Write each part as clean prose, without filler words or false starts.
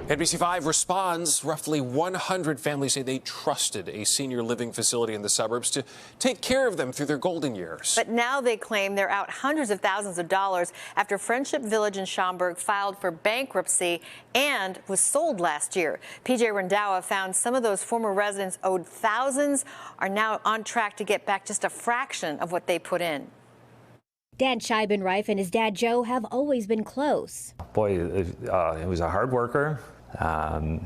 NBC5 responds. Roughly 100 families say they trusted a senior living facility in the suburbs to take care of them through their golden years. But now they claim they're out hundreds of thousands of dollars after Friendship Village in Schaumburg filed for bankruptcy and was sold last year. PJ Randhawa found some of those former residents owed thousands are now on track to get back just a fraction of what they put in. Dan Scheibenreif and his dad Joe have always been close. Boy, he was a hard worker.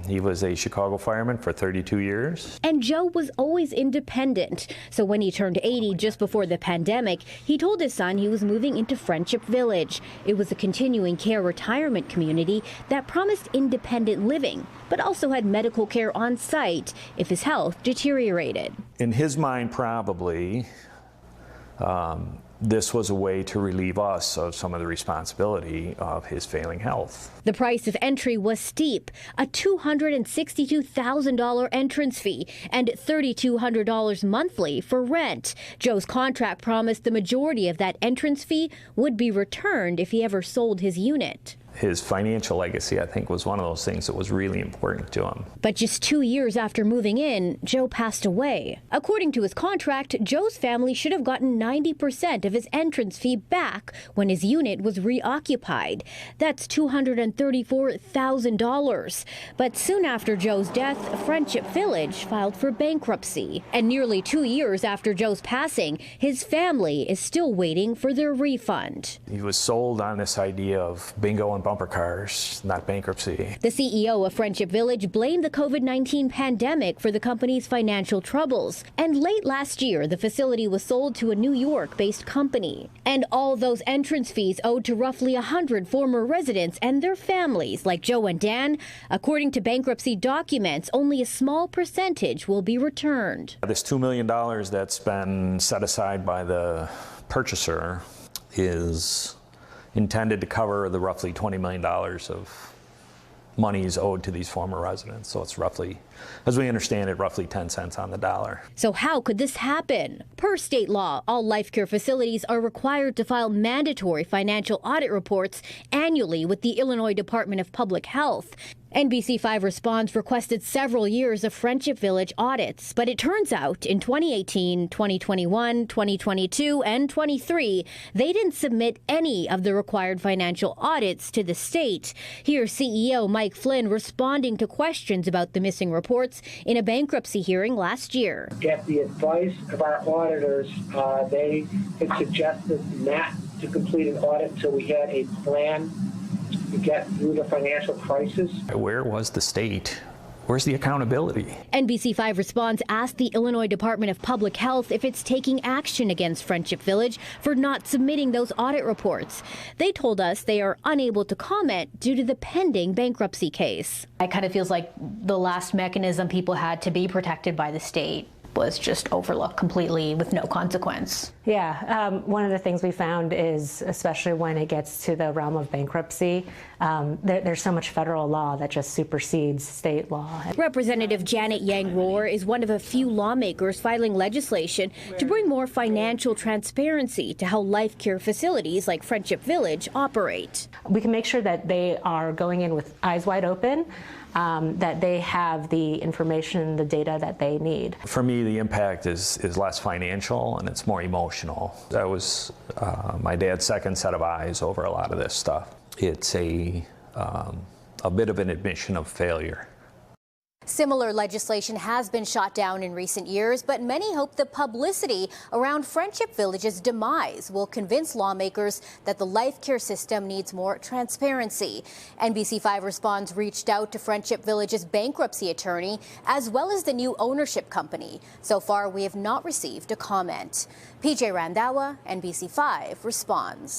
He was a Chicago fireman for 32 years. And Joe was always independent. So when he turned 80 just before the pandemic, he told his son he was moving into Friendship Village. It was a continuing care retirement community that promised independent living, but also had medical care on site if his health deteriorated. In his mind, probably, this was a way to relieve us of some of the responsibility of his failing health. The price of entry was steep, a $262,000 entrance fee and $3,200 monthly for rent. Joe's contract promised the majority of that entrance fee would be returned if he ever sold his unit. His financial legacy, I think, was one of those things that was really important to him. But just 2 years after moving in, Joe passed away. According to his contract, Joe's family should have gotten 90% of his entrance fee back when his unit was reoccupied. That's $234,000. But soon after Joe's death, Friendship Village filed for bankruptcy. And nearly 2 years after Joe's passing, his family is still waiting for their refund. He was sold on this idea of bingo and bumper cars, not bankruptcy. The CEO of Friendship Village blamed the COVID-19 pandemic for the company's financial troubles. And late last year, the facility was sold to a New York-based company. And all those entrance fees owed to roughly 100 former residents and their families, like Joe and Dan, according to bankruptcy documents, only a small percentage will be returned. This $2 million that's been set aside by the purchaser is intended to cover the roughly $20 million of monies owed to these former residents. So it's roughly, as we understand it, roughly 10 cents on the dollar. So how could this happen? Per state law, all life care facilities are required to file mandatory financial audit reports annually with the Illinois Department of Public Health. NBC5 Response requested several years of Friendship Village audits, but it turns out in 2018, 2021, 2022, and 23, they didn't submit any of the required financial audits to the state. Here's CEO Mike Flynn responding to questions about the missing reports in a bankruptcy hearing last year. At the advice of our auditors, they had suggested not to complete an audit until we had a plan to get through the financial crisis. Where was the state? Where's the accountability? NBC5 Response asked the Illinois Department of Public Health if it's taking action against Friendship Village for not submitting those audit reports. They told us they are unable to comment due to the pending bankruptcy case. It kind of feels like the last mechanism people had to be protected by the state was just overlooked completely with no consequence. Yeah, one of the things we found is, especially when it gets to the realm of bankruptcy, there's so much federal law that just supersedes state law. Representative Janet Yang Rohr is one of a few lawmakers filing legislation to bring more financial transparency to how life care facilities like Friendship Village operate. We can make sure that they are going in with eyes wide open, that they have the information, the data that they need. For me, the impact is less financial and it's more emotional. That was my dad's second set of eyes over a lot of this stuff. It's a bit of an admission of failure. Similar legislation has been shot down in recent years, but many hope the publicity around Friendship Village's demise will convince lawmakers that the life care system needs more transparency. NBC5 Response reached out to Friendship Village's bankruptcy attorney, as well as the new ownership company. So far, we have not received a comment. PJ Randhawa, NBC5 Response.